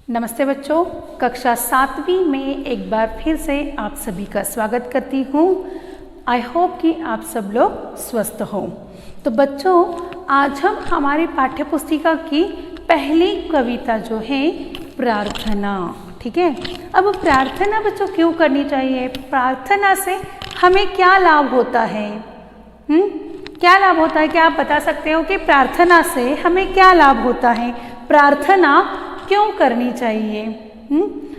नमस्ते बच्चों, कक्षा 7वीं में एक बार फिर से आप सभी का स्वागत करती हूँ। आई होप कि आप सब लोग स्वस्थ हों। तो बच्चों, आज हम हमारी पाठ्य पुस्तिका की पहली कविता जो है प्रार्थना, ठीक है। अब प्रार्थना बच्चों क्यों करनी चाहिए? प्रार्थना से हमें क्या लाभ होता है? क्या लाभ होता है? क्या आप बता सकते हो कि प्रार्थना से हमें क्या लाभ होता है? प्रार्थना क्यों करनी चाहिए?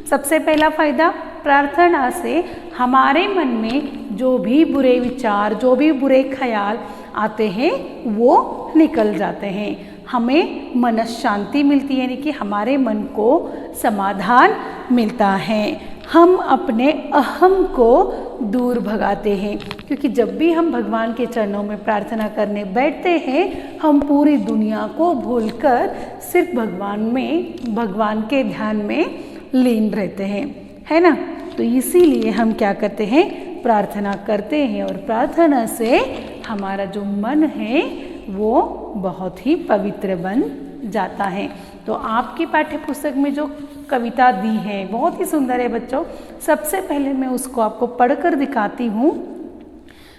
सबसे पहला फायदा, प्रार्थना से हमारे मन में जो भी बुरे विचार, जो भी बुरे ख्याल आते हैं वो निकल जाते हैं। हमें मन शांति मिलती है, यानी कि हमारे मन को समाधान मिलता है। हम अपने अहम को दूर भगाते हैं, क्योंकि जब भी हम भगवान के चरणों में प्रार्थना करने बैठते हैं, हम पूरी दुनिया को भूलकर सिर्फ भगवान के ध्यान में लीन रहते हैं, है ना। तो इसीलिए हम क्या करते हैं? प्रार्थना करते हैं, और प्रार्थना से हमारा जो मन है वो बहुत ही पवित्र बन जाता है। तो आपकी पाठ्य पुस्तक में जो कविता दी है बहुत ही सुंदर है बच्चों। सबसे पहले मैं उसको आपको पढ़कर दिखाती हूँ।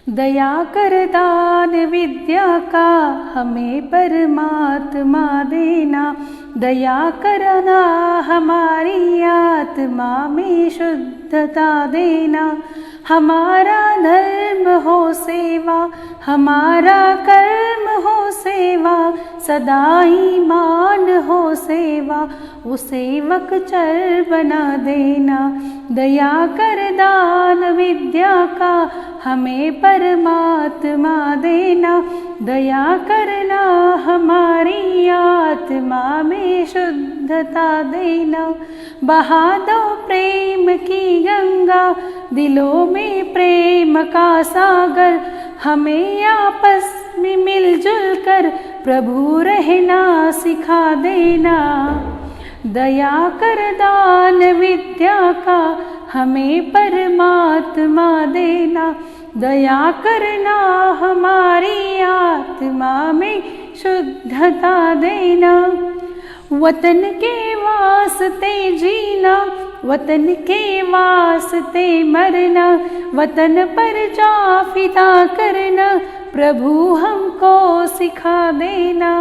दया कर दान विद्या का हमें परमात्मा देना, दया करना हमारी आत्मा में शुद्धता देना, हमारा धर्म हो सेवा, हमारा कर्म हो सेवा, सदा ईमान हो सेवा, वो सेवक चर बना देना। दया कर दान विद्या का हमें परमात्मा देना, दया करना हमारी आत्मा में शुद्धता देना, बहा दो प्रेम की गंगा, दिलों में प्रेम का सागर, हमें आपस में मिलजुल कर प्रभु रहना सिखा देना। दया कर दान विद्या का हमें परमात्मा देना, दया करना हमारी आत्मा में शुद्धता देना। वतन के वास्ते जीना, वतन के वास्ते मरना, वतन पर जा फिदा करना, प्रभु हमको सिखा देना।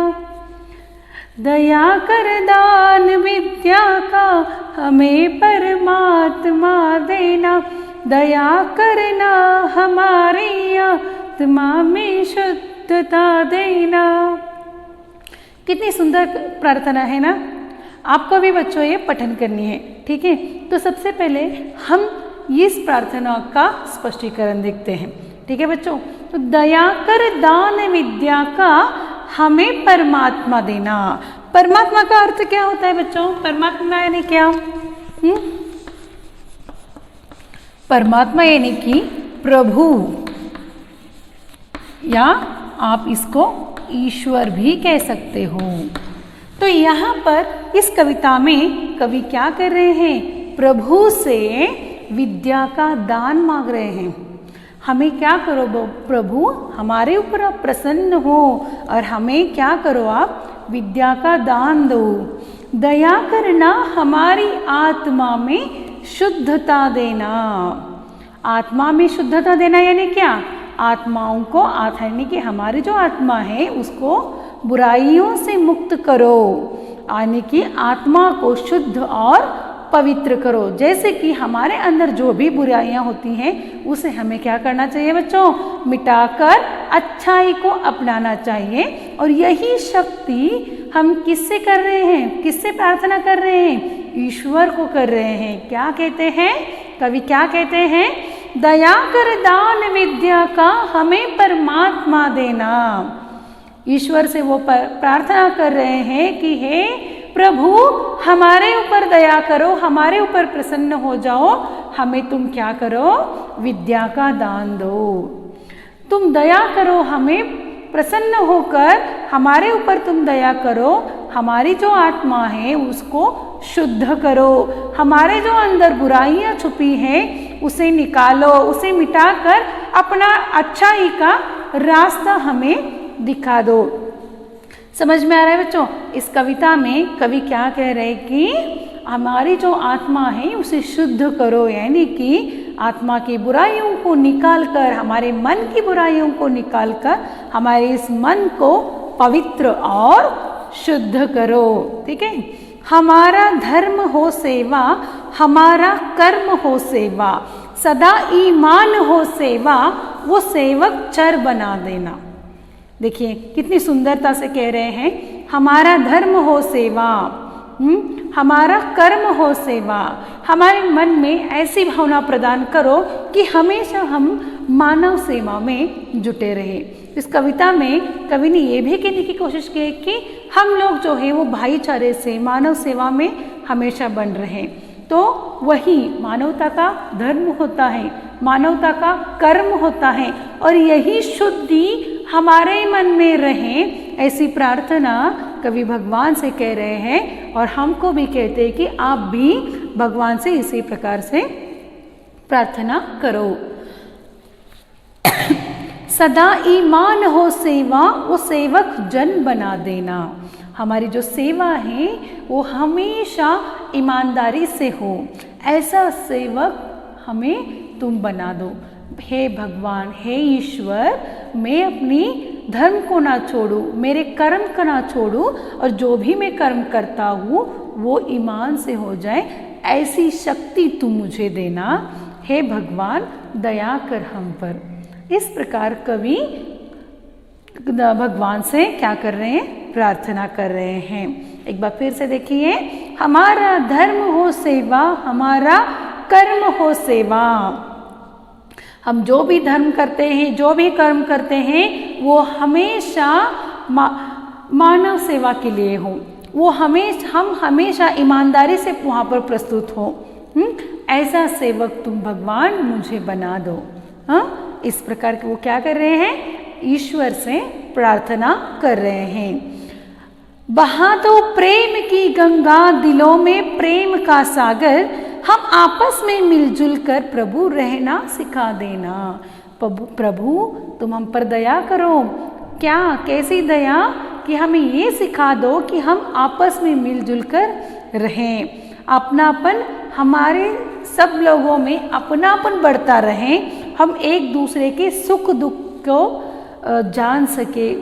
दया कर दान विद्या का हमें परमात्मा देना, दया करना हमारी आत्मा में शुद्धता देना। कितनी सुंदर प्रार्थना है ना। आपको भी बच्चों ये पठन करनी है, ठीक है। तो सबसे पहले हम इस प्रार्थना का स्पष्टीकरण देखते हैं, ठीक है बच्चों। तो दया कर दान विद्या का हमें परमात्मा देना। परमात्मा का अर्थ क्या होता है बच्चों? परमात्मा यानी क्या? परमात्मा यानी कि प्रभु, या आप इसको ईश्वर भी कह सकते हो। तो यहाँ पर इस कविता में कवि क्या कर रहे हैं? प्रभु से विद्या का दान मांग रहे हैं। हमें क्या करो प्रभु, हमारे ऊपर आप प्रसन्न हो और हमें क्या करो, आप विद्या का दान दो। दया करना हमारी आत्मा में शुद्धता देना। आत्मा में शुद्धता देना यानी क्या? आत्माओं को, यानी कि हमारी जो आत्मा है उसको बुराइयों से मुक्त करो, यानी कि आत्मा को शुद्ध और पवित्र करो। जैसे कि हमारे अंदर जो भी बुराइयां होती हैं उसे हमें क्या करना चाहिए बच्चों? मिटाकर अच्छाई को अपनाना चाहिए। और यही शक्ति हम किससे कर रहे हैं? किससे प्रार्थना कर रहे हैं? ईश्वर को कर रहे हैं। क्या कहते हैं कवि? क्या कहते हैं? दया कर दान विद्या का हमें परमात्मा देना। ईश्वर से वो प्रार्थना कर रहे हैं कि हे प्रभु, हमारे ऊपर दया करो, हमारे ऊपर प्रसन्न हो जाओ, हमें तुम क्या करो? विद्या का दान दो। तुम दया करो, हमें प्रसन्न होकर हमारे ऊपर तुम दया करो, हमारी जो आत्मा है उसको शुद्ध करो, हमारे जो अंदर बुराइयां छुपी हैं उसे निकालो, उसे मिटाकर अपना अच्छाई का रास्ता हमें दिखा दो। समझ में आ रहा है बच्चों? इस कविता में कवि क्या कह रहे हैं कि हमारी जो आत्मा है उसे शुद्ध करो, यानी कि आत्मा की बुराइयों को निकालकर, हमारे मन की बुराइयों को निकालकर हमारे इस मन को पवित्र और शुद्ध करो। ठीक है, हमारा धर्म हो सेवा, हमारा कर्म हो सेवा, सदा ईमान हो सेवा, वो सेवक चर बना देना। देखिए कितनी सुंदरता से कह रहे हैं, हमारा धर्म हो सेवा, हमारा कर्म हो सेवा। हमारे मन में ऐसी भावना प्रदान करो कि हमेशा हम मानव सेवा में जुटे रहे। इस कविता में कवि ने ये भी कहने की कोशिश की है कि हम लोग जो है वो भाईचारे से मानव सेवा में हमेशा बन रहे, तो वही मानवता का धर्म होता है, मानवता का कर्म होता है, और यही शुद्धि हमारे मन में रहे, ऐसी प्रार्थना कवि भगवान से कह रहे हैं। और हमको भी कहते हैं कि आप भी भगवान से इसी प्रकार से प्रार्थना करो। सदा ईमान हो सेवा, वो सेवक जन बना देना। हमारी जो सेवा है वो हमेशा ईमानदारी से हो, ऐसा सेवक हमें तुम बना दो। हे भगवान, हे ईश्वर, मैं अपनी धर्म को ना छोड़ूं, मेरे कर्म को ना छोड़ूं, और जो भी मैं कर्म करता हूँ वो ईमान से हो जाए, ऐसी शक्ति तुम मुझे देना। हे भगवान, दया कर हम पर। इस प्रकार कवि भगवान से क्या कर रहे हैं? प्रार्थना कर रहे हैं। एक बार फिर से देखिए, हमारा धर्म हो सेवा, हमारा कर्म हो सेवा। हम जो भी धर्म करते हैं, जो भी कर्म करते हैं, वो हमेशा मानव सेवा के लिए हो, वो हम हमेशा ईमानदारी से वहाँ पर प्रस्तुत हो। ऐसा सेवक तुम भगवान मुझे बना दो। हाँ, इस प्रकार के वो क्या कर रहे हैं? ईश्वर से प्रार्थना कर रहे हैं। बहा दो प्रेम की गंगा, दिलों में प्रेम का सागर, हम आपस में मिलजुल कर प्रभु रहना सिखा देना। प्रभु तुम हम पर दया करो। क्या, कैसी दया? कि हमें ये सिखा दो कि हम आपस में मिलजुल कर रहें, अपनापन हमारे सब लोगों में अपनापन बढ़ता रहे, हम एक दूसरे के सुख दुख को जान सके,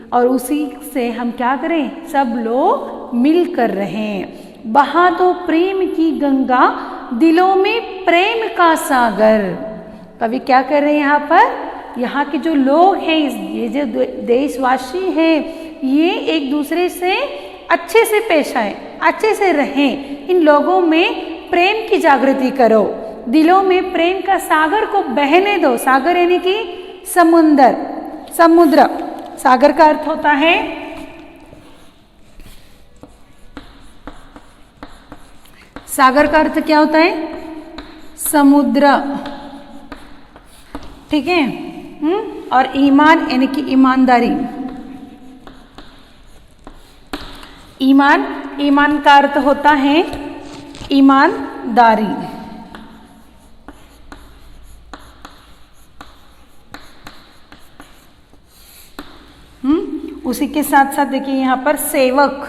और उसी से हम क्या करें? सब लोग मिल कर रहें। बहा दो प्रेम की गंगा, दिलों में प्रेम का सागर। कवि क्या कर रहे हैं यहाँ पर? यहाँ के जो लोग हैं, ये जो देशवासी हैं, ये एक दूसरे से अच्छे से पेश आए, अच्छे से रहें। इन लोगों में प्रेम की जागृति करो, दिलों में प्रेम का सागर को बहने दो। सागर यानी कि समुंदर, समुद्र। सागर का अर्थ होता है सागर का अर्थ क्या होता है? समुद्र। ठीक है। और ईमान यानी कि ईमानदारी। ईमान का अर्थ होता है ईमानदारी। उसी के साथ साथ देखिए यहाँ पर सेवक,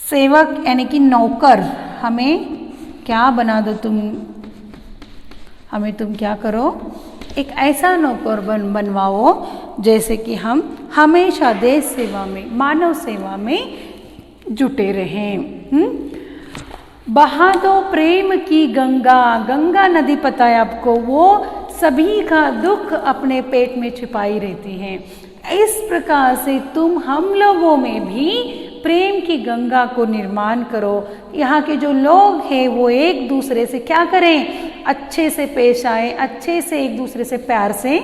सेवक यानी कि नौकर। हमें क्या बना दो तुम, हमें तुम क्या करो? एक ऐसा नौकर बनवाओ जैसे कि हम हमेशा देश सेवा में, मानव सेवा में जुटे रहें। बहा दो प्रेम की गंगा। गंगा नदी पता है आपको, वो सभी का दुख अपने पेट में छिपाई रहती है। इस प्रकार से तुम हम लोगों में भी प्रेम की गंगा को निर्माण करो। यहाँ के जो लोग हैं वो एक दूसरे से क्या करें? अच्छे से पेश आए, अच्छे से एक दूसरे से प्यार से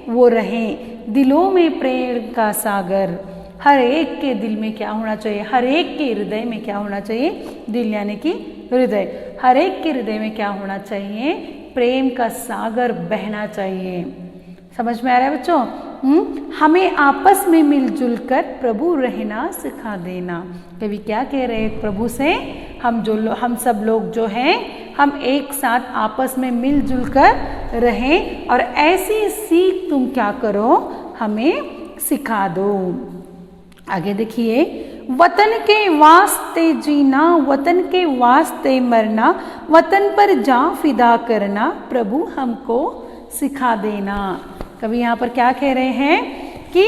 वो रहें। दिलों में प्रेम का सागर। हर एक के दिल में क्या होना चाहिए? हर एक के हृदय में क्या होना चाहिए? दिल यानी कि हृदय। हर एक के हृदय में क्या होना चाहिए? प्रेम का सागर बहना चाहिए। समझ में आ रहा है बच्चों? हमें आपस में मिलजुल कर प्रभु रहना सिखा देना। कवि क्या कह रहे हैं प्रभु से? हम सब लोग जो हैं, हम एक साथ आपस में मिलजुल कर रहें, और ऐसी सीख तुम क्या करो? हमें सिखा दो। आगे देखिए, वतन के वास्ते जीना, वतन के वास्ते मरना, वतन पर जान फिदा करना, प्रभु हमको सिखा देना। कवि यहाँ पर क्या कह रहे हैं कि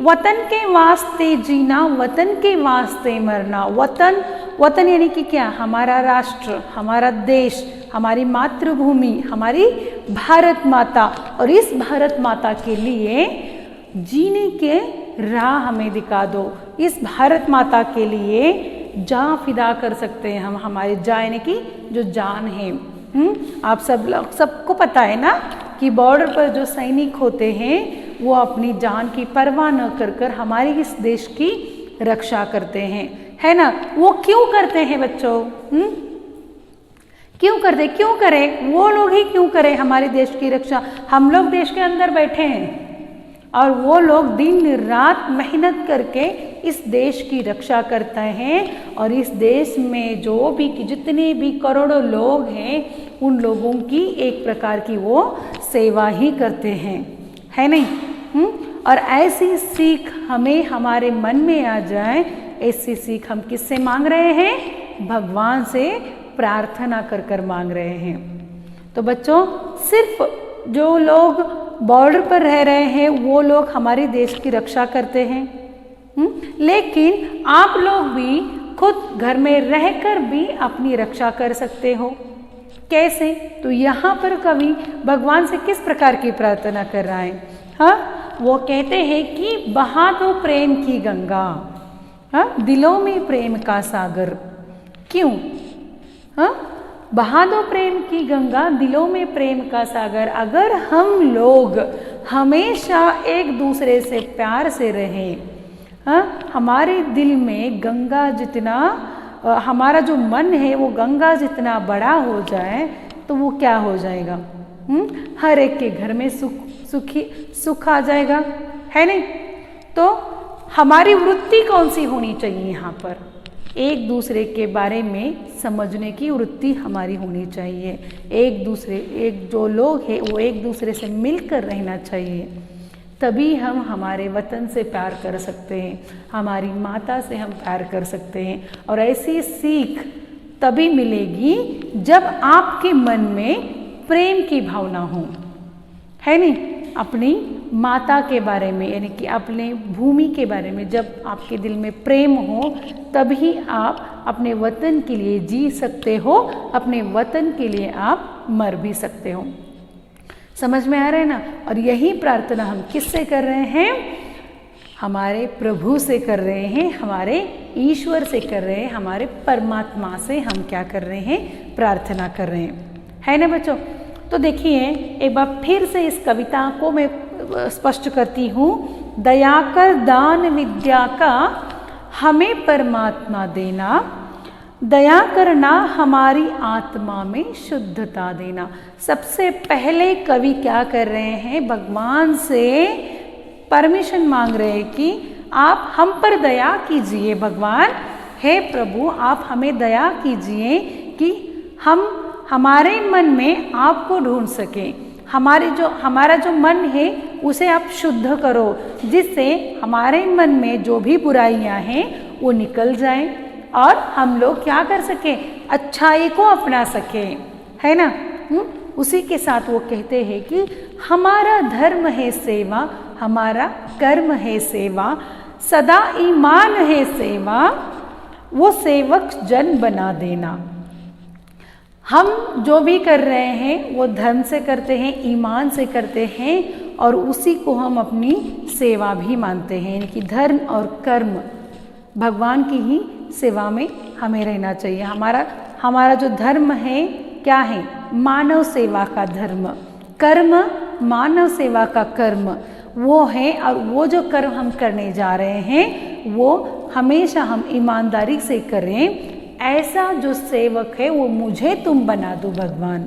वतन के वास्ते जीना, वतन के वास्ते मरना। वतन, वतन यानी कि क्या? हमारा राष्ट्र, हमारा देश, हमारी मातृभूमि, हमारी भारत माता। और इस भारत माता के लिए जीने के राह हमें दिखा दो। इस भारत माता के लिए जान फिदा कर सकते हैं हम, हमारी जान यानी कि जो जान है। आप सब लोग, सबको पता है ना कि बॉर्डर पर जो सैनिक होते हैं वो अपनी जान की परवाह न कर कर हमारे इस देश की रक्षा करते हैं, है ना। वो क्यों करते हैं बच्चों? क्यों करते? क्यों करें? वो लोग ही क्यों करें हमारे देश की रक्षा? हम लोग देश के अंदर बैठे हैं और वो लोग दिन रात मेहनत करके इस देश की रक्षा करते हैं। और इस देश में जो भी जितने भी करोड़ों लोग हैं उन लोगों की एक प्रकार की वो सेवा ही करते हैं, है नहीं? और ऐसी सीख हमें हमारे मन में आ जाए, ऐसी सीख हम किससे मांग रहे हैं? भगवान से प्रार्थना कर कर मांग रहे हैं। तो बच्चों, सिर्फ जो लोग बॉर्डर पर रह रहे हैं वो लोग हमारे देश की रक्षा करते हैं, लेकिन आप लोग भी खुद घर में रहकर भी अपनी रक्षा कर सकते हो। कैसे? तो यहाँ पर कवि भगवान से किस प्रकार की प्रार्थना कर रहा है? हाँ, वो कहते हैं कि बहा दो प्रेम की गंगा, हाँ, दिलों में प्रेम का सागर। क्यों? हाँ, बहा दो प्रेम की गंगा, दिलों में प्रेम का सागर। अगर हम लोग हमेशा एक दूसरे से प्यार से रहें, हाँ, हमारे दिल में गंगा जितना, हमारा जो मन है वो गंगा जितना बड़ा हो जाए तो वो क्या हो जाएगा? हर एक के घर में सुख आ जाएगा, है नहीं? तो हमारी वृत्ति कौन सी होनी चाहिए यहाँ पर? एक दूसरे के बारे में समझने की वृत्ति हमारी होनी चाहिए। एक जो लोग हैं वो एक दूसरे से मिलकर रहना चाहिए। तभी हम हमारे वतन से प्यार कर सकते हैं, हमारी माता से हम प्यार कर सकते हैं। और ऐसी सीख तभी मिलेगी जब आपके मन में प्रेम की भावना हो, है नहीं? अपनी माता के बारे में यानी कि अपने भूमि के बारे में जब आपके दिल में प्रेम हो तभी आप अपने वतन के लिए जी सकते हो, अपने वतन के लिए आप मर भी सकते हो। समझ में आ रहा है ना? और यही प्रार्थना हम किससे कर रहे हैं? हमारे प्रभु से कर रहे हैं, हमारे ईश्वर से कर रहे हैं, हमारे परमात्मा से हम क्या कर रहे हैं? प्रार्थना कर रहे हैं, है ना बच्चों? तो देखिए, एक बार फिर से इस कविता को मैं स्पष्ट करती हूँ। दया कर दान विद्या का हमें परमात्मा देना, दया करना हमारी आत्मा में शुद्धता देना। सबसे पहले कवि क्या कर रहे हैं? भगवान से परमिशन मांग रहे हैं कि आप हम पर दया कीजिए। भगवान, हे प्रभु, आप हमें दया कीजिए कि हम हमारे मन में आपको ढूंढ सकें। हमारा जो मन है उसे आप शुद्ध करो, जिससे हमारे मन में जो भी बुराइयां हैं वो निकल जाएं और हम लोग क्या कर सकें? अच्छाई को अपना सकें, है ना? उसी के साथ वो कहते हैं कि हमारा धर्म है सेवा, हमारा कर्म है सेवा, सदा ईमान है सेवा, वो सेवक जन बना देना। हम जो भी कर रहे हैं वो धर्म से करते हैं, ईमान से करते हैं और उसी को हम अपनी सेवा भी मानते हैं। यानी कि धर्म और कर्म, भगवान की ही सेवा में हमें रहना चाहिए। हमारा जो धर्म है क्या है? मानव सेवा का धर्म। कर्म मानव सेवा का कर्म वो है, और वो जो कर्म हम करने जा रहे हैं वो हमेशा हम ईमानदारी से करें। ऐसा जो सेवक है वो मुझे तुम बना दो भगवान।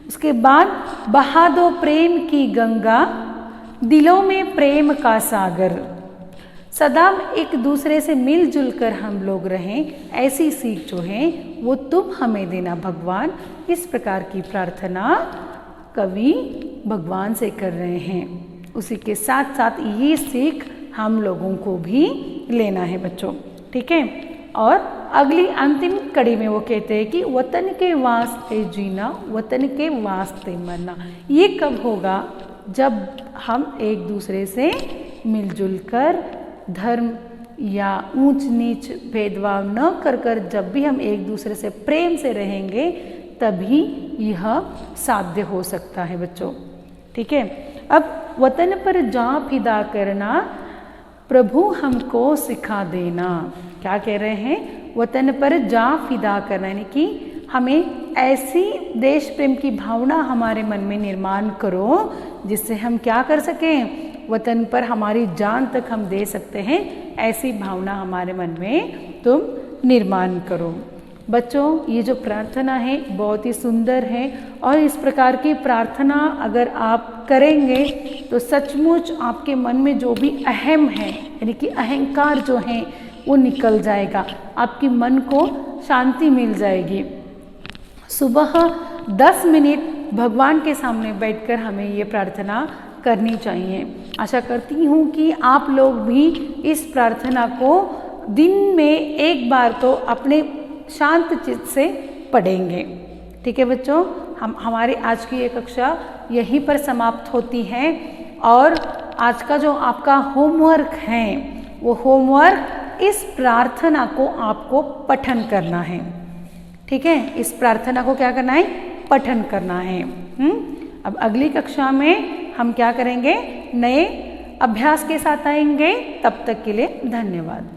उसके बाद बहा दो प्रेम की गंगा, दिलों में प्रेम का सागर। सदा एक दूसरे से मिलजुल कर हम लोग रहें, ऐसी सीख जो है वो तुम हमें देना भगवान। इस प्रकार की प्रार्थना कवि भगवान से कर रहे हैं। उसी के साथ साथ ये सीख हम लोगों को भी लेना है बच्चों, ठीक है। और अगली अंतिम कड़ी में वो कहते हैं कि वतन के वास्ते जीना, वतन के वास्ते मरना। ये कब होगा? जब हम एक दूसरे से मिलजुल कर, धर्म या ऊंच नीच भेदभाव न कर जब भी हम एक दूसरे से प्रेम से रहेंगे तभी यह साध्य हो सकता है बच्चों, ठीक है। अब वतन पर जान फिदा करना प्रभु हमको सिखा देना। क्या कह रहे हैं? वतन पर जान फिदा करना, यानी कि हमें ऐसी देश प्रेम की भावना हमारे मन में निर्माण करो जिससे हम क्या कर सकें, वतन पर हमारी जान तक हम दे सकते हैं। ऐसी भावना हमारे मन में तुम निर्माण करो। बच्चों, ये जो प्रार्थना है बहुत ही सुंदर है और इस प्रकार की प्रार्थना अगर आप करेंगे तो सचमुच आपके मन में जो भी अहम है, यानी कि अहंकार जो है वो निकल जाएगा, आपके मन को शांति मिल जाएगी। सुबह 10 मिनट भगवान के सामने बैठकर हमें ये प्रार्थना करनी चाहिए। आशा करती हूँ कि आप लोग भी इस प्रार्थना को दिन में एक बार तो अपने शांत चित्त से पढ़ेंगे, ठीक है बच्चों। हमारी आज की ये कक्षा यहीं पर समाप्त होती है और आज का जो आपका होमवर्क है वो होमवर्क इस प्रार्थना को आपको पठन करना है, ठीक है। इस प्रार्थना को क्या करना है? पठन करना है। अब अगली कक्षा में हम क्या करेंगे? नए अभ्यास के साथ आएंगे। तब तक के लिए धन्यवाद।